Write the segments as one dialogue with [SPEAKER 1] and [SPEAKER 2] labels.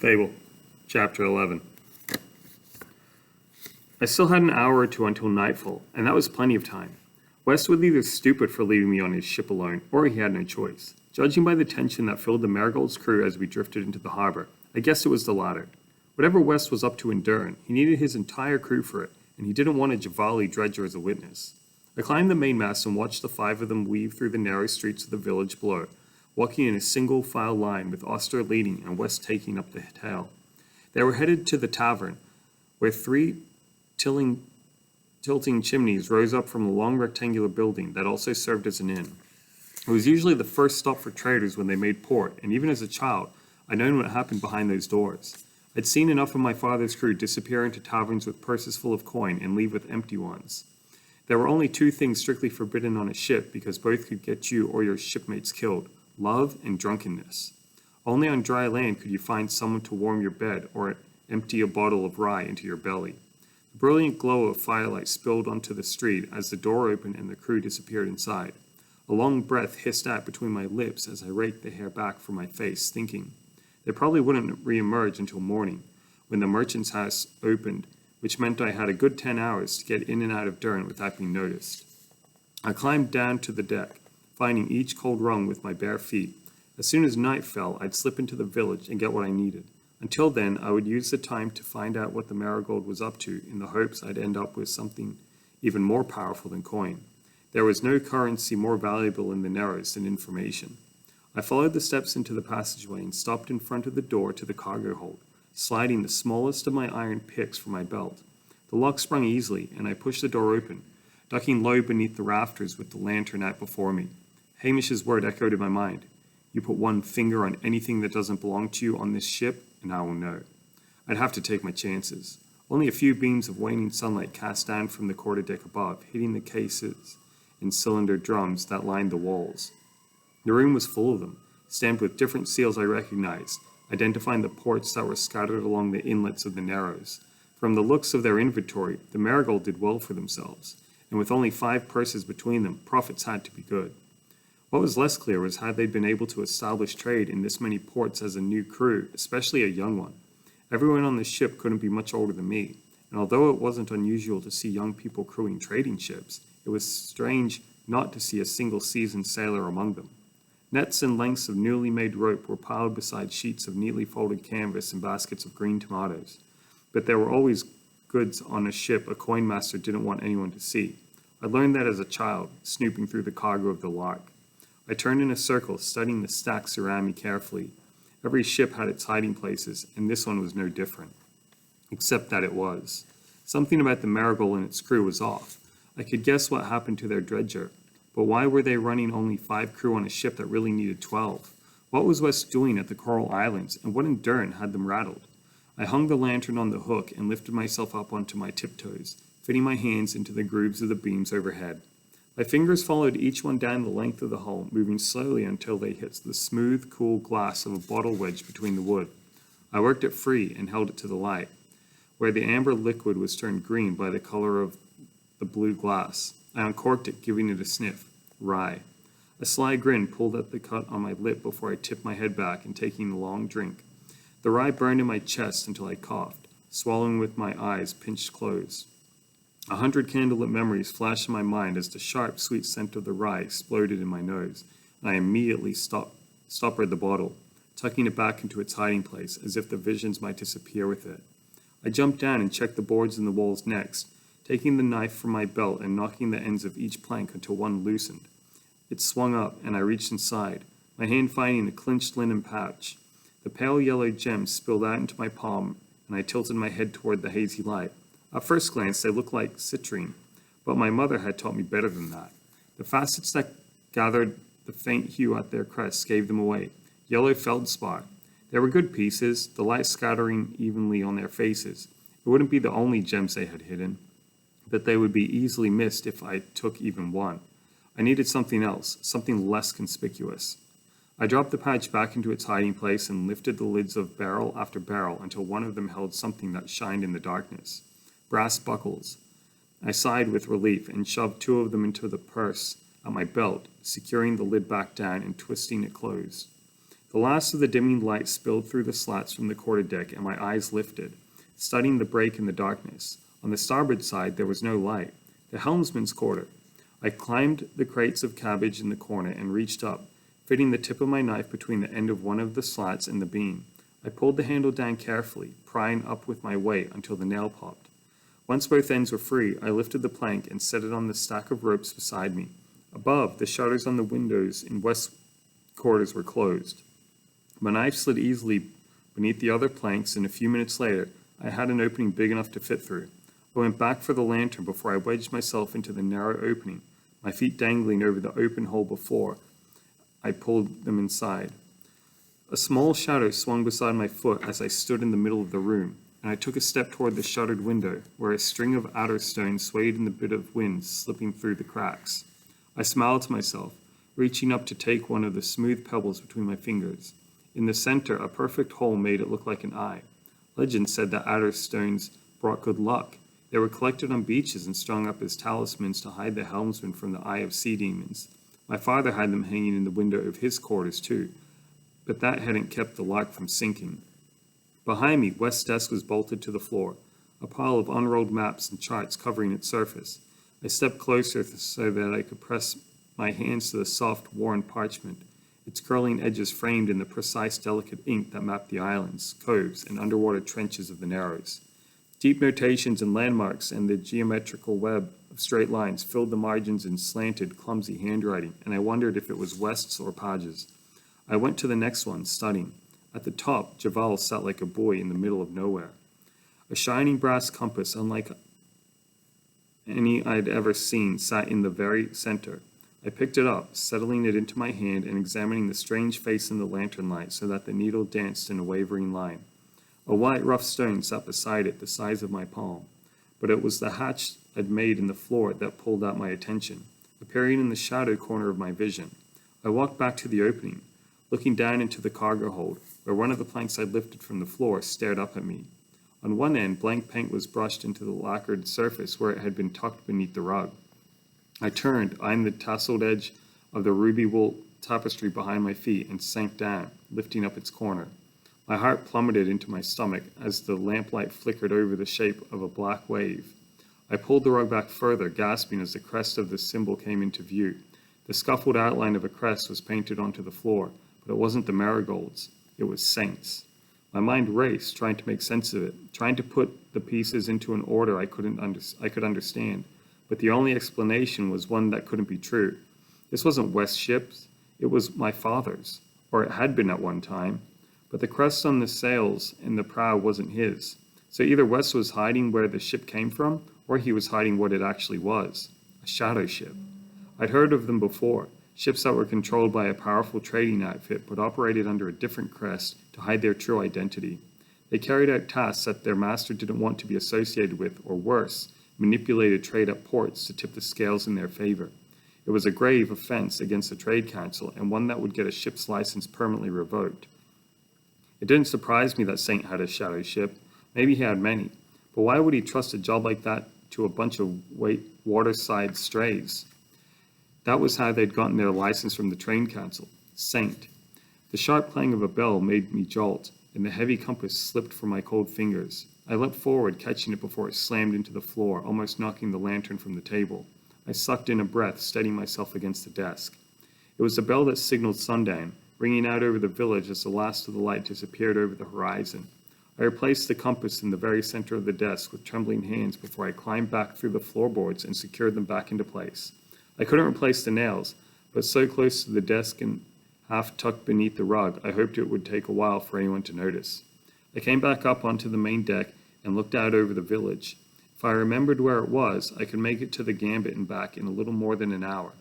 [SPEAKER 1] Fable Chapter 11. I still had an hour or two until nightfall, and that was plenty of time. West was either stupid for leaving me on his ship alone, or he had no choice. Judging by the tension that filled the Marigold's crew as we drifted into the harbor, I guessed it was the latter. Whatever West was up to in Durn, he needed his entire crew for it, and he didn't want a Javali dredger as a witness. I climbed the mainmast and watched the five of them weave through the narrow streets of the village below, walking in a single file line with Oster leading and West taking up the tail. They were headed to the tavern, where three tilting chimneys rose up from a long rectangular building that also served as an inn. It was usually the first stop for traders when they made port, and even as a child, I'd known what happened behind those doors. I'd seen enough of my father's crew disappear into taverns with purses full of coin and leave with empty ones. There were only two things strictly forbidden on a ship because both could get you or your shipmates killed: love and drunkenness. Only on dry land could you find someone to warm your bed or empty a bottle of rye into your belly. The brilliant glow of firelight spilled onto the street as the door opened and the crew disappeared inside. A long breath hissed out between my lips as I raked the hair back from my face, thinking they probably wouldn't re-emerge until morning, when the merchant's house opened, which meant I had a good 10 hours to get in and out of Durn without being noticed. I climbed down to the deck, finding each cold rung with my bare feet. As soon as night fell, I'd slip into the village and get what I needed. Until then, I would use the time to find out what the Marigold was up to in the hopes I'd end up with something even more powerful than coin. There was no currency more valuable in the Narrows than information. I followed the steps into the passageway and stopped in front of the door to the cargo hold, sliding the smallest of my iron picks from my belt. The lock sprung easily, and I pushed the door open, ducking low beneath the rafters with the lantern out before me. Hamish's word echoed in my mind. You put one finger on anything that doesn't belong to you on this ship, and I will know. I'd have to take my chances. Only a few beams of waning sunlight cast down from the quarterdeck above, hitting the cases and cylinder drums that lined the walls. The room was full of them, stamped with different seals I recognized, identifying the ports that were scattered along the inlets of the Narrows. From the looks of their inventory, the Marigold did well for themselves, and with only 5 purses between them, profits had to be good. What was less clear was how they'd been able to establish trade in this many ports as a new crew, especially a young one. Everyone on the ship couldn't be much older than me, and although it wasn't unusual to see young people crewing trading ships, it was strange not to see a single seasoned sailor among them. Nets and lengths of newly made rope were piled beside sheets of neatly folded canvas and baskets of green tomatoes, but there were always goods on a ship a coinmaster didn't want anyone to see. I learned that as a child, snooping through the cargo of the Lark. I turned in a circle, studying the stacks around me carefully. Every ship had its hiding places, and this one was no different. Except that it was. Something about the Marigold and its crew was off. I could guess what happened to their dredger, but why were they running only 5 crew on a ship that really needed 12? What was West doing at the Coral Islands, and what in Durn had them rattled? I hung the lantern on the hook and lifted myself up onto my tiptoes, fitting my hands into the grooves of the beams overhead. My fingers followed each one down the length of the hull, moving slowly until they hit the smooth, cool glass of a bottle wedge between the wood. I worked it free and held it to the light, where the amber liquid was turned green by the color of the blue glass. I uncorked it, giving it a sniff. Rye. A sly grin pulled at the cut on my lip before I tipped my head back and taking a long drink. The rye burned in my chest until I coughed, swallowing with my eyes pinched closed. 100 candlelit memories flashed in my mind as the sharp, sweet scent of the rye exploded in my nose, and I immediately stoppered the bottle, tucking it back into its hiding place as if the visions might disappear with it. I jumped down and checked the boards in the walls next, taking the knife from my belt and knocking the ends of each plank until one loosened. It swung up, and I reached inside, my hand finding a clinched linen pouch. The pale yellow gems spilled out into my palm, and I tilted my head toward the hazy light. At first glance, they looked like citrine, but my mother had taught me better than that. The facets that gathered the faint hue at their crests gave them away. Yellow feldspar. They were good pieces, the light scattering evenly on their faces. It wouldn't be the only gems they had hidden, but they would be easily missed if I took even one. I needed something else, something less conspicuous. I dropped the pouch back into its hiding place and lifted the lids of barrel after barrel until one of them held something that shined in the darkness. Brass buckles. I sighed with relief and shoved 2 of them into the purse at my belt, securing the lid back down and twisting it closed. The last of the dimming light spilled through the slats from the quarterdeck, and my eyes lifted, studying the break in the darkness. On the starboard side, there was no light. The helmsman's quarter. I climbed the crates of cabbage in the corner and reached up, fitting the tip of my knife between the end of one of the slats and the beam. I pulled the handle down carefully, prying up with my weight until the nail popped. Once both ends were free, I lifted the plank and set it on the stack of ropes beside me. Above, the shutters on the windows in West's quarters were closed. My knife slid easily beneath the other planks, and a few minutes later, I had an opening big enough to fit through. I went back for the lantern before I wedged myself into the narrow opening, my feet dangling over the open hole before I pulled them inside. A small shadow swung beside my foot as I stood in the middle of the room, and I took a step toward the shuttered window, where a string of adder stones swayed in the bit of wind slipping through the cracks. I smiled to myself, reaching up to take one of the smooth pebbles between my fingers. In the center, a perfect hole made it look like an eye. Legend said that adder stones brought good luck. They were collected on beaches and strung up as talismans to hide the helmsman from the eye of sea demons. My father had them hanging in the window of his quarters too, but that hadn't kept the lark from sinking. Behind me, West's desk was bolted to the floor, a pile of unrolled maps and charts covering its surface. I stepped closer so that I could press my hands to the soft, worn parchment, its curling edges framed in the precise, delicate ink that mapped the islands, coves, and underwater trenches of the Narrows. Deep notations and landmarks and the geometrical web of straight lines filled the margins in slanted, clumsy handwriting, and I wondered if it was West's or Podge's. I went to the next one, studying. At the top, Javal sat like a buoy in the middle of nowhere. A shining brass compass, unlike any I'd ever seen, sat in the very center. I picked it up, settling it into my hand and examining the strange face in the lantern light so that the needle danced in a wavering line. A white rough stone sat beside it, the size of my palm, but it was the hatch I'd made in the floor that pulled out my attention, appearing in the shadow corner of my vision. I walked back to the opening, looking down into the cargo hold, where one of the planks I'd lifted from the floor stared up at me. On one end, blank paint was brushed into the lacquered surface where it had been tucked beneath the rug. I turned, eyeing the tasseled edge of the ruby wool tapestry behind my feet, and sank down, lifting up its corner. My heart plummeted into my stomach as the lamplight flickered over the shape of a black wave. I pulled the rug back further, gasping as the crest of the symbol came into view. The scuffled outline of a crest was painted onto the floor, but it wasn't the Marigold's. It was Saint's. My mind raced, trying to make sense of it, trying to put the pieces into an order I could understand. But the only explanation was one that couldn't be true. This wasn't West's ship. It was my father's, or it had been at one time. But the crest on the sails and the prow wasn't his. So either West was hiding where the ship came from, or he was hiding what it actually was, a shadow ship. I'd heard of them before, ships that were controlled by a powerful trading outfit but operated under a different crest to hide their true identity. They carried out tasks that their master didn't want to be associated with, or worse, manipulated trade at ports to tip the scales in their favor. It was a grave offense against the Trade Council, and one that would get a ship's license permanently revoked. It didn't surprise me that Saint had a shadow ship. Maybe he had many. But why would he trust a job like that to a bunch of waterside strays? That was how they'd gotten their license from the Trade Council. Saint. The sharp clang of a bell made me jolt, and the heavy compass slipped from my cold fingers. I leapt forward, catching it before it slammed into the floor, almost knocking the lantern from the table. I sucked in a breath, steadying myself against the desk. It was the bell that signaled sundown, ringing out over the village as the last of the light disappeared over the horizon. I replaced the compass in the very center of the desk with trembling hands before I climbed back through the floorboards and secured them back into place. I couldn't replace the nails, but so close to the desk and half tucked beneath the rug, I hoped it would take a while for anyone to notice. I came back up onto the main deck and looked out over the village. If I remembered where it was, I could make it to the Gambit and back in a little more than an hour.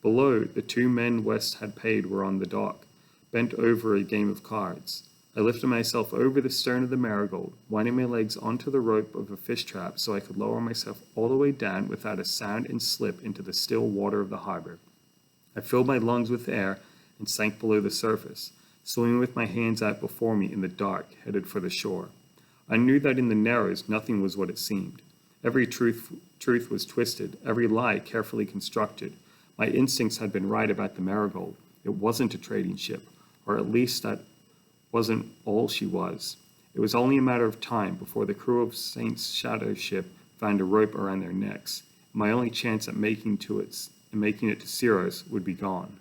[SPEAKER 1] Below, the two men West had paid were on the dock, bent over a game of cards. I lifted myself over the stern of the Marigold, winding my legs onto the rope of a fish trap so I could lower myself all the way down without a sound and slip into the still water of the harbor. I filled my lungs with air and sank below the surface, swimming with my hands out before me in the dark, headed for the shore. I knew that in the Narrows nothing was what it seemed. Every truth was twisted, every lie carefully constructed. My instincts had been right about the Marigold. It wasn't a trading ship. or at least that wasn't all she was. It was only a matter of time before the crew of Saint's shadow ship found a rope around their necks. My only chance at making it to Ceros would be gone.